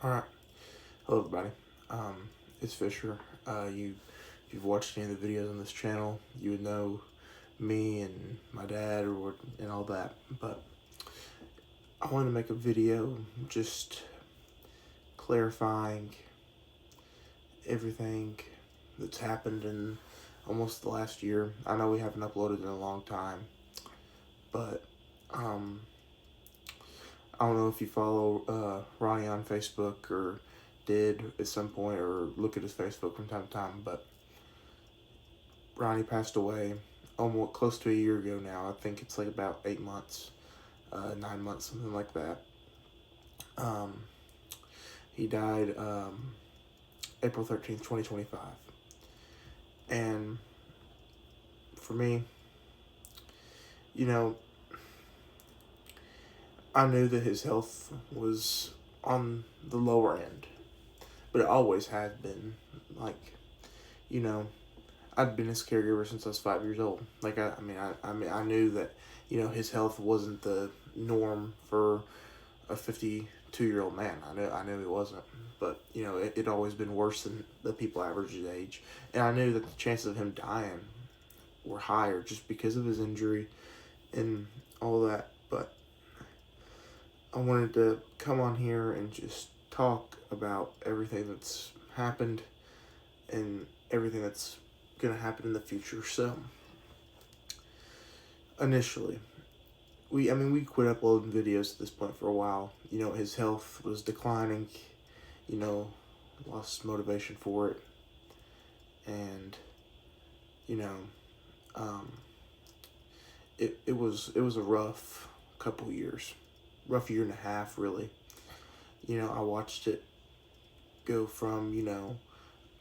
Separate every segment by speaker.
Speaker 1: Alright, hello everybody. It's Fisher. If you've watched any of the videos on this channel, you would know me and my dad and all that. But I wanted to make a video just clarifying everything that's happened in almost the last year. I know we haven't uploaded in a long time, but I don't know if you follow Ronnie on Facebook or did at some point or look at his Facebook from time to time, but Ronnie passed away almost close to a year ago now. I think it's like about 8 months, 9 months, something like that. He died April 13th, 2025. And for me, I knew that his health was on the lower end, but it always had been. I'd been his caregiver since I was 5 years old. I knew that, his health wasn't the norm for a 52-year-old man. I knew it wasn't, but it'd always been worse than the people average his age, and I knew that the chances of him dying were higher just because of his injury and all that. But I wanted to come on here and just talk about everything that's happened and everything that's going to happen in the future. So, initially, we quit uploading videos at this point for a while. His health was declining, lost motivation for it. And, it was a rough couple years. Rough year and a half, really. I watched it go from,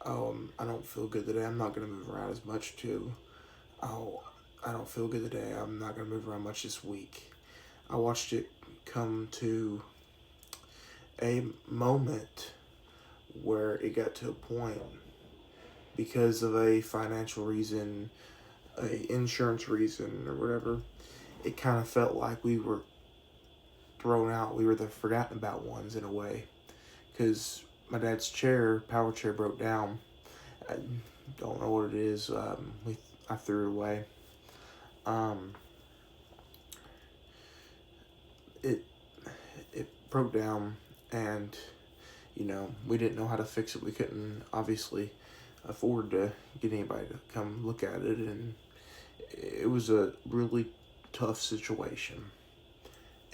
Speaker 1: I don't feel good today, I'm not going to move around as much, to, I don't feel good today, I'm not going to move around much this week. I watched it come to a moment where it got to a point, because of a financial reason, a insurance reason, or whatever, it kind of felt like we were thrown out. We were the forgotten about ones in a way, because my dad's power chair broke down. I don't know what it is. I threw it away. It broke down, and we didn't know how to fix it. We couldn't obviously afford to get anybody to come look at it, and it was a really tough situation.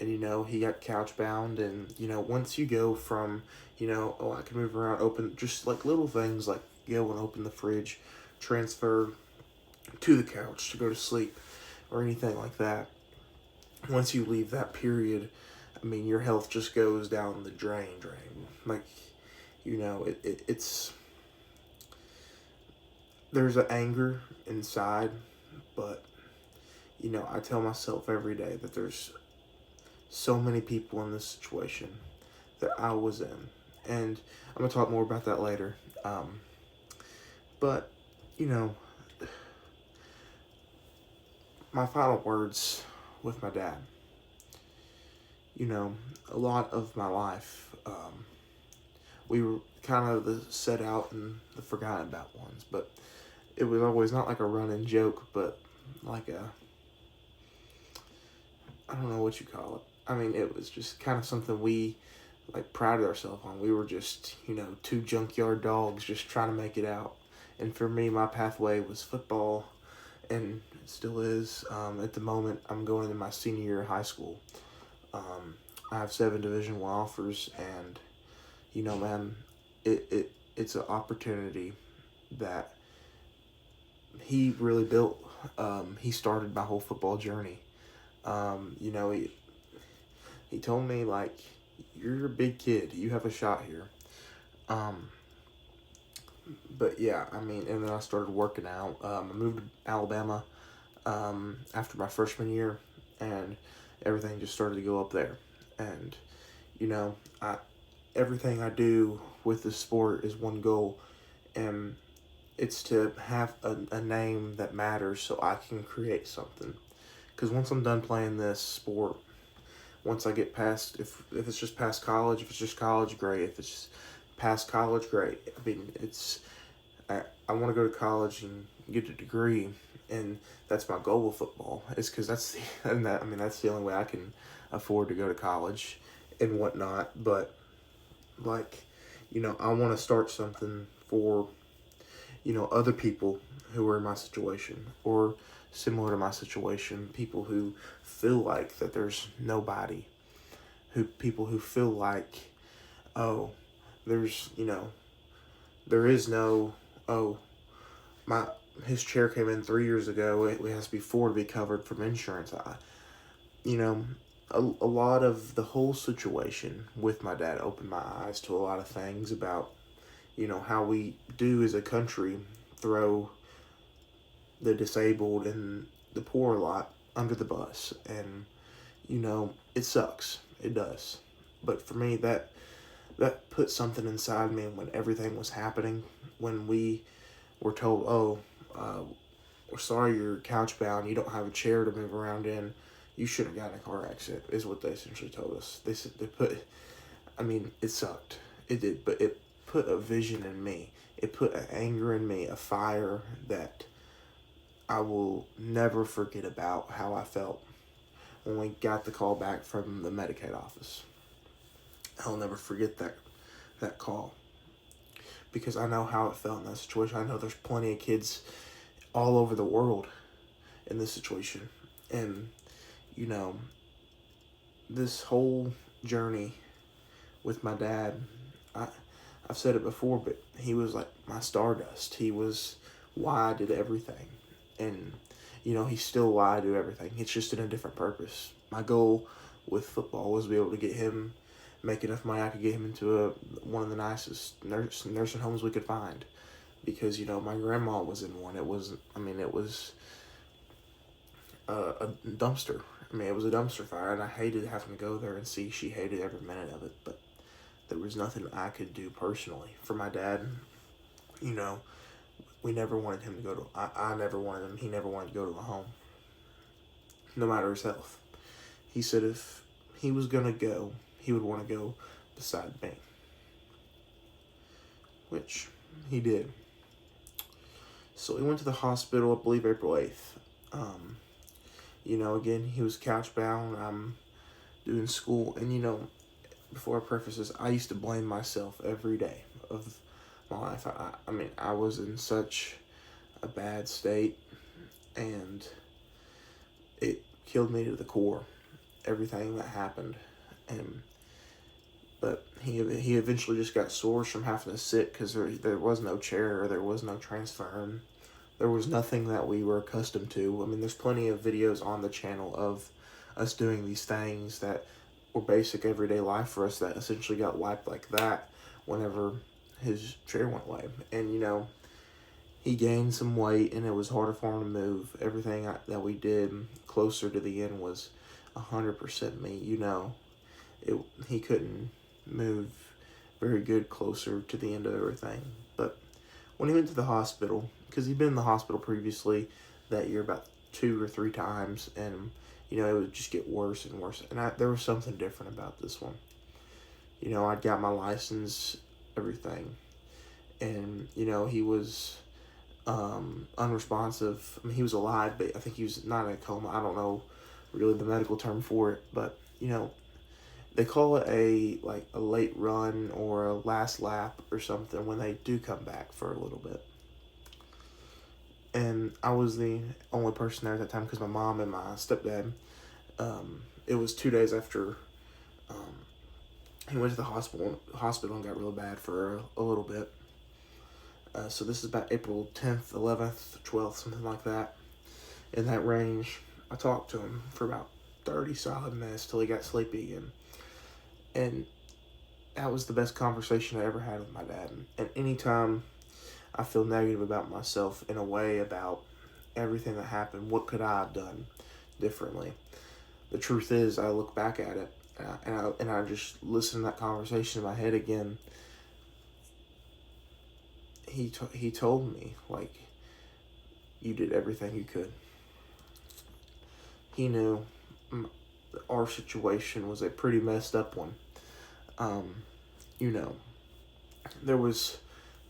Speaker 1: And, he got couch bound, and, once you go from, I can move around, open, just like little things like go and open the fridge, transfer to the couch to go to sleep, or anything like that. Once you leave that period, your health just goes down the drain. Like, it's, there's an anger inside, but, I tell myself every day that there's so many people in this situation that I was in, and I'm going to talk more about that later. But, my final words with my dad. A lot of my life, we were kind of the set out and the forgotten about ones, but it was always not like a running joke, but like I don't know what you call it. It was just kind of something we prided ourselves on. We were just, two junkyard dogs just trying to make it out. And for me, my pathway was football, and it still is. At the moment, I'm going into my senior year of high school. I have 7 Division I offers, and, man, it's an opportunity that he really built. He started my whole football journey. He told me, you're a big kid, you have a shot here. But yeah, and then I started working out. I moved to Alabama after my freshman year, and everything just started to go up there. And, everything I do with the sport is one goal, and it's to have a name that matters so I can create something. Because once I'm done playing this sport, once I get past, if it's just past college, if it's just college, great. If it's past college, great. I mean, I want to go to college and get a degree, and that's my goal with football. Is because that's the only way I can afford to go to college and whatnot. But like, I want to start something for, other people who are in my situation or similar to my situation, people who feel like that there's nobody, people who feel like, oh, there's, there is no, oh, his chair came in 3 years ago, it has to be 4 to be covered from insurance. You know, a lot of the whole situation with my dad opened my eyes to a lot of things about, how we do as a country throw the disabled and the poor a lot under the bus. And, it sucks. It does. But for me, that put something inside me when everything was happening, when we were told, oh, we're sorry you're couch bound, you don't have a chair to move around in, you shouldn't have gotten a car accident, is what they essentially told us. It sucked. It did, but it put a vision in me. It put an anger in me, a fire that I will never forget about how I felt when we got the call back from the Medicaid office. I'll never forget that call, because I know how it felt in that situation. I know there's plenty of kids all over the world in this situation. And, this whole journey with my dad, I've said it before, but he was like my stardust. He was why I did everything. And, he's still why I do everything. It's just in a different purpose. My goal with football was to be able to get him, make enough money I could get him into one of the nicest nursing homes we could find. Because, my grandma was in one. It was a dumpster. It was a dumpster fire, and I hated having to go there and see she hated every minute of it. But there was nothing I could do personally for my dad. We never wanted him to go to, I never wanted him, he never wanted to go to a home, no matter his health. He said if he was going to go, he would want to go beside me, which he did. So he went to the hospital, I believe April 8th. Again, he was couch bound. I'm doing school. And, before I preface this, I used to blame myself every day of my life. I was in such a bad state, and it killed me to the core, everything that happened. But he eventually just got sores from having to sit, because there was no chair, or there was no transfer. There was nothing that we were accustomed to. There's plenty of videos on the channel of us doing these things that were basic everyday life for us that essentially got wiped like that whenever his chair went away. And, he gained some weight, and it was harder for him to move. Everything that we did closer to the end was 100% me. He couldn't move very good closer to the end of everything. But when he went to the hospital, because he'd been in the hospital previously that year about 2 or 3 times, and it would just get worse and worse. And there was something different about this one. I'd got my license, everything, and he was unresponsive. He was alive, but I think he was not in a coma. I don't know really the medical term for it, but they call it a late run or a last lap or something when they do come back for a little bit. And I was the only person there at that time, because my mom and my stepdad, it was 2 days after he went to the hospital and got real bad for a little bit. So this is about April 10th, 11th, 12th, something like that. In that range, I talked to him for about 30 solid minutes till he got sleepy again. And that was the best conversation I ever had with my dad. And anytime I feel negative about myself in a way about everything that happened, what could I have done differently? The truth is, I look back at it, and I just listen to that conversation in my head again. He told me, you did everything you could. He knew our situation was a pretty messed up one. You know, there was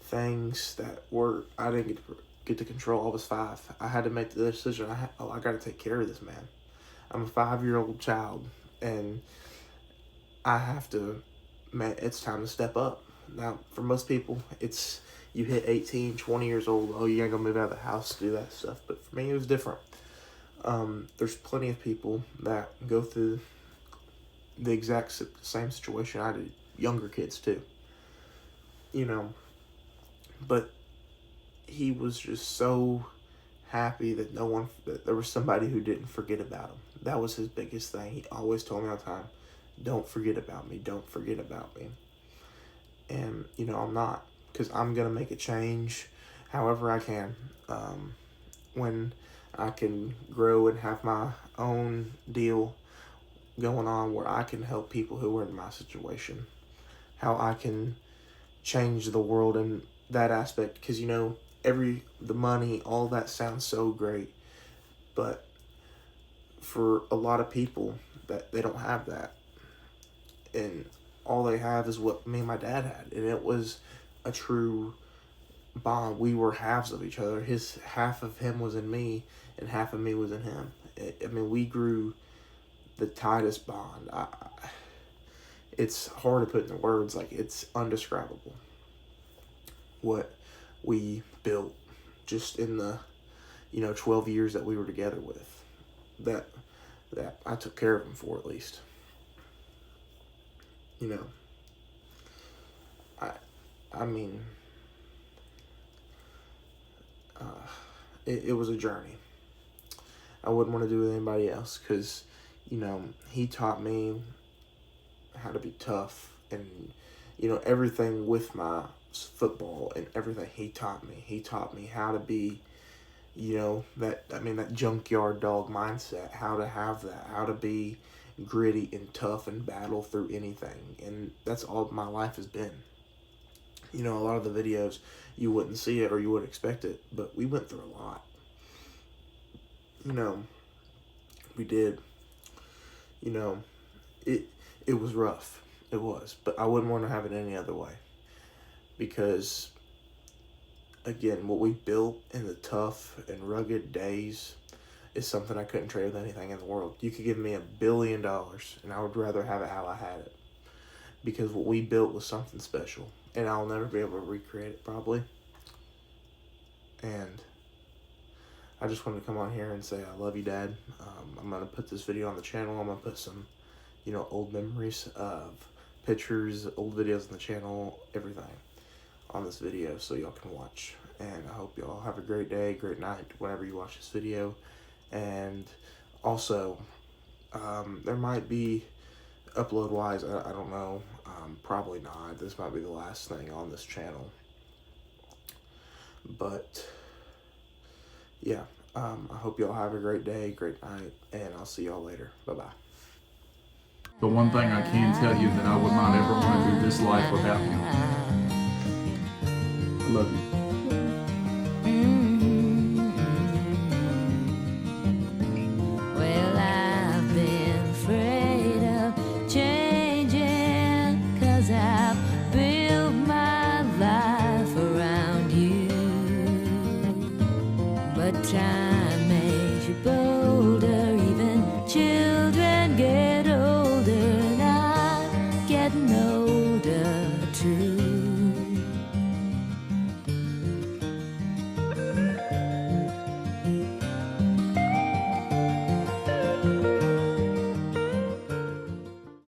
Speaker 1: things that were, I didn't get to control. I was 5. I had to make the decision. I got to take care of this man. I'm a 5-year-old child, and I have to, man, it's time to step up. Now, for most people, it's, you hit 18, 20 years old, oh, you ain't gonna move out of the house to do that stuff. But for me, it was different. There's plenty of people that go through the exact same situation I did, younger kids too. You know, but he was just so happy that that there was somebody who didn't forget about him. That was his biggest thing. He always told me all the time, don't forget about me, don't forget about me. And, you know, I'm not, because I'm going to make a change however I can. When I can grow and have my own deal going on where I can help people who are in my situation, how I can change the world in that aspect. Because, you know, the money, all that sounds so great, but for a lot of people, that they don't have that, and all they have is what me and my dad had, and it was a true bond. We were halves of each other. Half of him was in me, and half of me was in him. I mean, we grew the tightest bond. It's hard to put into words. Like, it's undescribable what we built just in the 12 years that we were together with, that I took care of him for, at least. You know, I mean, it was a journey. I wouldn't want to do it with anybody else, because, he taught me how to be tough, and, everything with my football and everything he taught me. He taught me how to be, that junkyard dog mindset, how to have that, how to be gritty and tough and battle through anything. And that's all my life has been. A lot of the videos, you wouldn't see it or you wouldn't expect it, but we went through a lot. We did. It was rough. It was. But I wouldn't want to have it any other way. Because, again, what we built in the tough and rugged days is something I couldn't trade with anything in the world. You could give me $1 billion, and I would rather have it how I had it. Because what we built was something special. And I'll never be able to recreate it, probably. And I just wanted to come on here and say I love you, Dad. I'm going to put this video on the channel. I'm going to put some, old memories of pictures, old videos on the channel, everything on this video so y'all can watch. And I hope y'all have a great day, great night whenever you watch this video. And also, there might be, upload-wise, I don't know, probably not. This might be the last thing on this channel. But, yeah, I hope y'all have a great day, great night, and I'll see y'all later. Bye-bye.
Speaker 2: The one thing I can tell you that I would not ever want to do this life without him. I love you.